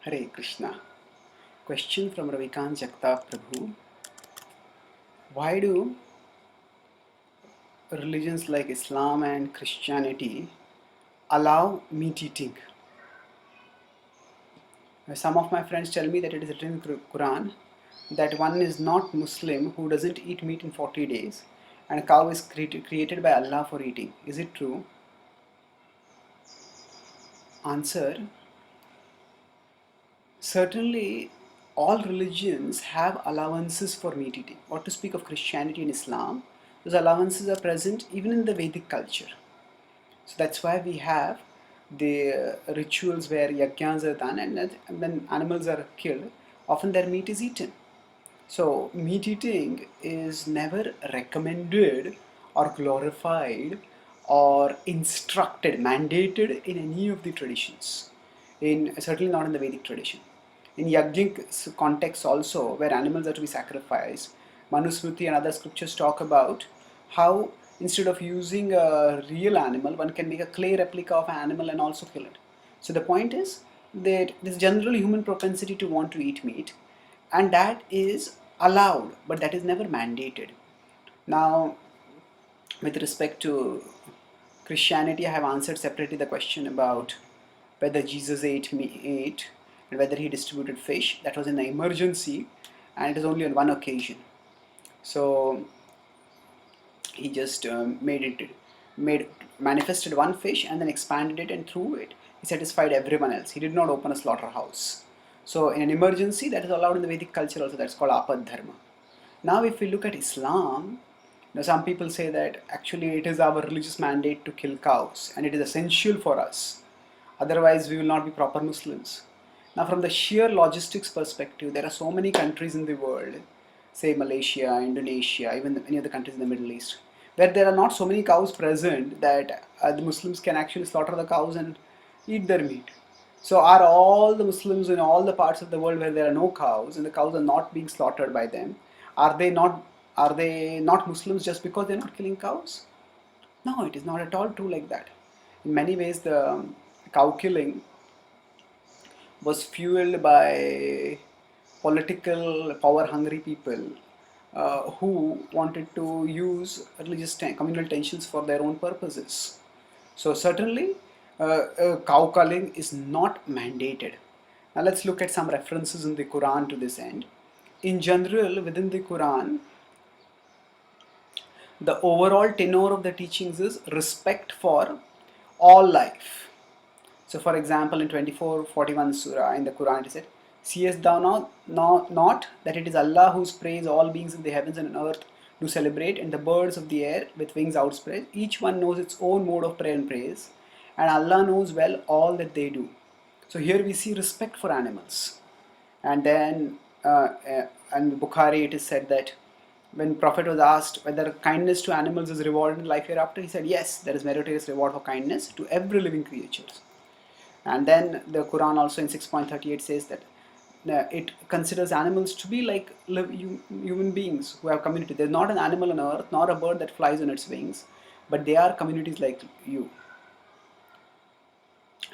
Hare Krishna. Question from Ravikant Jagtap Prabhu. Why do religions like Islam and Christianity allow meat eating? Some of my friends tell me that it is written in the Quran that one is not Muslim who doesn't eat meat in 40 days, and a cow is created by Allah for eating. Is it true? Answer: certainly all religions have allowances for meat eating. What to speak of Christianity and Islam, those allowances are present even in the Vedic culture. So that's why we have the rituals where yajnas are done, and when animals are killed, often their meat is eaten. So meat eating is never recommended or glorified or instructed, mandated in any of the traditions. Certainly not in the Vedic tradition. In Yajnik context also, where animals are to be sacrificed, Manusmriti and other scriptures talk about how instead of using a real animal, one can make a clay replica of an animal and also kill it. So the point is that this general human propensity to want to eat meat, and that is allowed, but that is never mandated. Now, with respect to Christianity, I have answered separately the question about whether Jesus ate and whether he distributed fish. That was in an emergency, and it is only on one occasion. So he just made manifested one fish and then expanded it, and through it he satisfied everyone else. He did not open a slaughterhouse. So in an emergency, that is allowed in the Vedic culture also. That's called apad dharma. Now if we look at Islam, now some people say that actually it is our religious mandate to kill cows and it is essential for us, otherwise we will not be proper Muslims. Now from the sheer logistics perspective, there are so many countries in the world, say Malaysia, Indonesia, even many other countries in the Middle East, where there are not so many cows present that the Muslims can actually slaughter the cows and eat their meat. So are all the Muslims in all the parts of the world where there are no cows and the cows are not being slaughtered by them, are they not Muslims just because they're not killing cows? No, it is not at all true like that. In many ways, the cow killing was fueled by political power hungry people who wanted to use communal tensions for their own purposes. So certainly cow culling is not mandated. Now let's look at some references in the Quran to this end. In general, within the Quran, the overall tenor of the teachings is respect for all life. So, for example, in 24:41 Surah in the Quran, it said, "Seest thou not that it is Allah whose praise all beings in the heavens and on earth do celebrate, and the birds of the air with wings outspread? Each one knows its own mode of prayer and praise, and Allah knows well all that they do." So, here we see respect for animals. And then, in Bukhari, it is said that when Prophet was asked whether kindness to animals is rewarded in life hereafter, he said, "Yes, there is meritorious reward for kindness to every living creature." And then the Quran also in 6.38 says that it considers animals to be like human beings who have community. There's not an animal on earth, nor a bird that flies on its wings, but they are communities like you.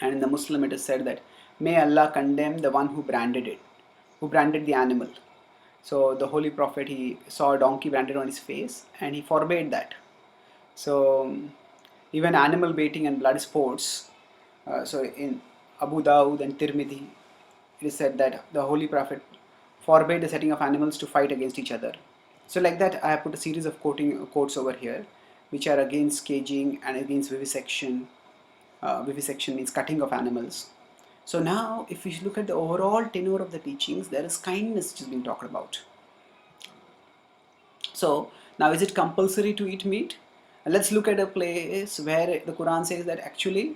And in the Muslim it is said that, "May Allah condemn the one who branded the animal." So the Holy Prophet, he saw a donkey branded on his face and he forbade that. So even animal baiting and blood sports, so in Abu Dawud and Tirmidhi, it is said that the Holy Prophet forbade the setting of animals to fight against each other. So like that, I have put a series of quotes over here, which are against caging and against vivisection. Vivisection means cutting of animals. So now, if we look at the overall tenor of the teachings, there is kindness which is being talked about. So now, is it compulsory to eat meat? And let's look at a place where the Quran says that actually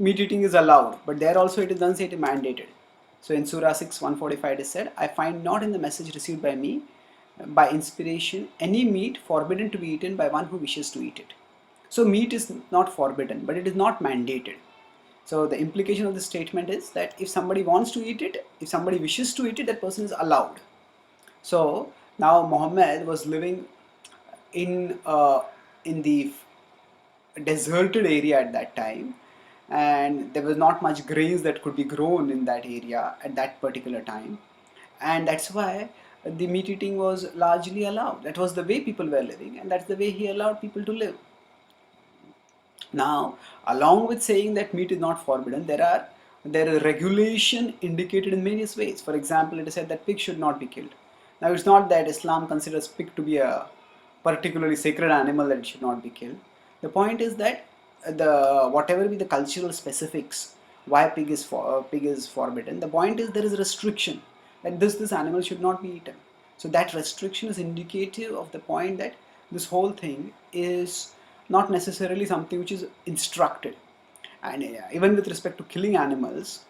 meat eating is allowed, but there also it doesn't say it is mandated. So in Surah 6, 145 it is said, "I find not in the message received by me by inspiration any meat forbidden to be eaten by one who wishes to eat it." So meat is not forbidden, but it is not mandated. So the implication of the statement is that if somebody wants to eat it, if somebody wishes to eat it, that person is allowed. So now Muhammad was living in the deserted area at that time, and there was not much grains that could be grown in that area at that particular time, and that's why the meat eating was largely allowed. That was the way people were living, and that's the way he allowed people to live. Now, along with saying that meat is not forbidden, there is regulation indicated in various ways. For example, it is said that pig should not be killed. Now, it's not that Islam considers pig to be a particularly sacred animal that should not be killed. The point is that the whatever be the cultural specifics why pig is forbidden. The point is there is a restriction that this animal should not be eaten. So that restriction is indicative of the point that this whole thing is not necessarily something which is instructed. And even with respect to killing animals,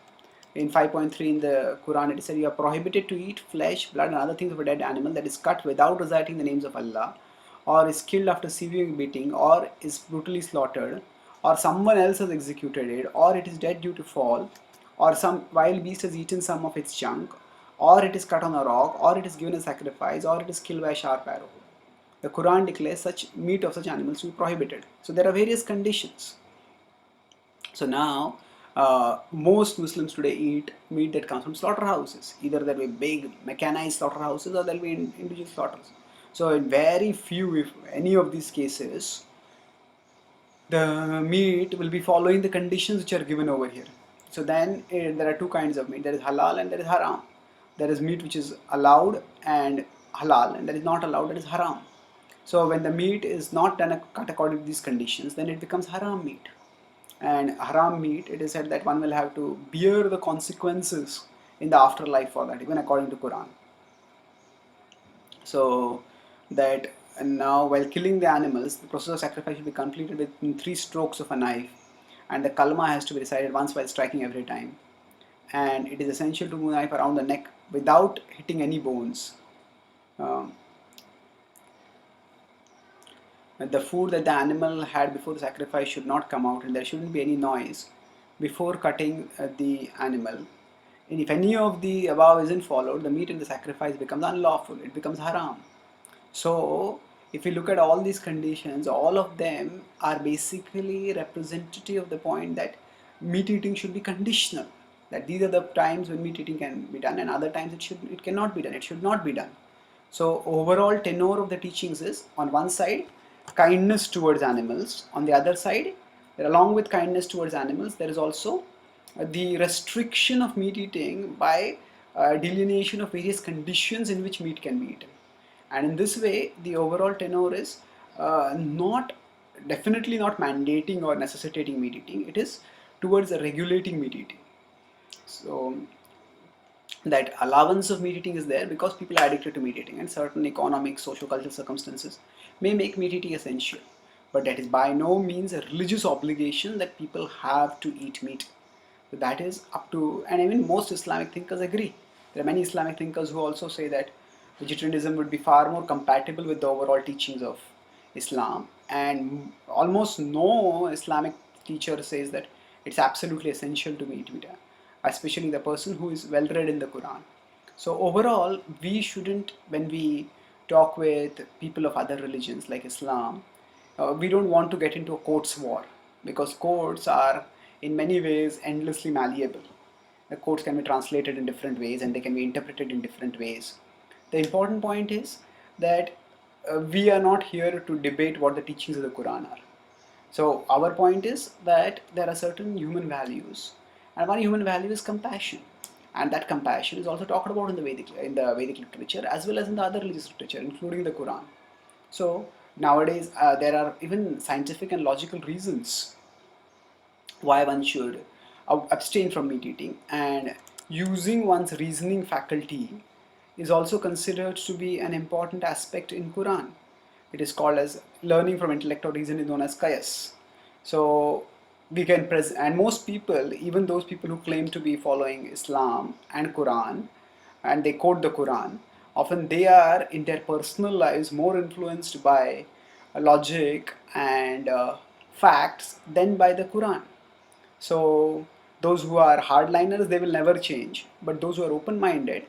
in 5.3 in the Quran it is said you are prohibited to eat flesh, blood and other things of a dead animal that is cut without reciting the names of Allah, or is killed after severe beating, or is brutally slaughtered, or someone else has executed it, or it is dead due to fall, or some wild beast has eaten some of its junk, or it is cut on a rock, or it is given a sacrifice, or it is killed by a sharp arrow. The Quran declares such meat of such animals to be prohibited. So there are various conditions. So now most Muslims today eat meat that comes from slaughterhouses. Either there will be big mechanized slaughterhouses or there will be individual slaughterhouses. So in very few, if any of these cases, the meat will be following the conditions which are given over here. So then there are two kinds of meat. There is halal and there is haram. There is meat which is allowed and halal, and there is not allowed, that is haram. So when the meat is not done cut according to these conditions, then it becomes haram meat. And haram meat, it is said that one will have to bear the consequences in the afterlife for that, even according to Quran. So that now while killing the animals, the process of sacrifice should be completed within 3 strokes of a knife, and the kalma has to be recited once while striking every time. And it is essential to move the knife around the neck without hitting any bones. The food that the animal had before the sacrifice should not come out, and there shouldn't be any noise before cutting the animal. And if any of the above isn't followed, the meat in the sacrifice becomes unlawful, it becomes haram. So if you look at all these conditions, all of them are basically representative of the point that meat eating should be conditional. That these are the times when meat eating can be done, and other times it cannot be done, it should not be done. So overall tenor of the teachings is, on one side, kindness towards animals. On the other side, along with kindness towards animals, there is also the restriction of meat eating by delineation of various conditions in which meat can be eaten. And in this way, the overall tenor is definitely not mandating or necessitating meat eating. It is towards regulating meat eating. So that allowance of meat eating is there because people are addicted to meat eating, and certain economic, socio-cultural circumstances may make meat eating essential. But that is by no means a religious obligation that people have to eat meat. So that is up to, and even most Islamic thinkers agree. There are many Islamic thinkers who also say that vegetarianism would be far more compatible with the overall teachings of Islam, and almost no Islamic teacher says that it's absolutely essential to eat meat, especially the person who is well read in the Quran. So overall, we shouldn't, when we talk with people of other religions like Islam, we don't want to get into a quotes war, because quotes are in many ways endlessly malleable. The quotes can be translated in different ways and they can be interpreted in different ways. The important point is that we are not here to debate what the teachings of the Quran are. So our point is that there are certain human values, and one human value is compassion, and that compassion is also talked about in the Vedic literature as well as in the other religious literature, including the Quran. So nowadays there are even scientific and logical reasons why one should abstain from meat eating, and using one's reasoning faculty is also considered to be an important aspect in Quran. It is called as learning from intellect, or reason is known as qiyas. So we can present, and most people, even those people who claim to be following Islam and Quran, and they quote the Quran, often they are in their personal lives more influenced by logic and facts than by the Quran. So those who are hardliners, they will never change, but those who are open-minded,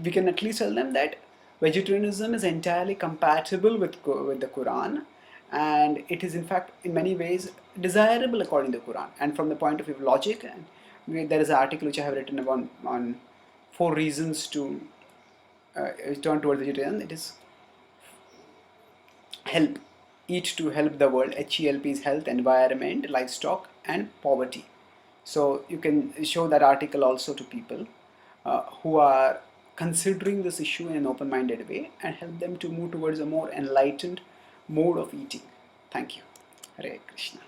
we can at least tell them that vegetarianism is entirely compatible with the Quran, and it is in fact in many ways desirable according to the Quran. And from the point of view of logic, and there is an article which I have written on 4 reasons to turn towards vegetarian. It is help, eat to help the world. HELP is health, environment, livestock, and poverty. So you can show that article also to people who are considering this issue in an open-minded way, and help them to move towards a more enlightened mode of eating. Thank you. Hare Krishna.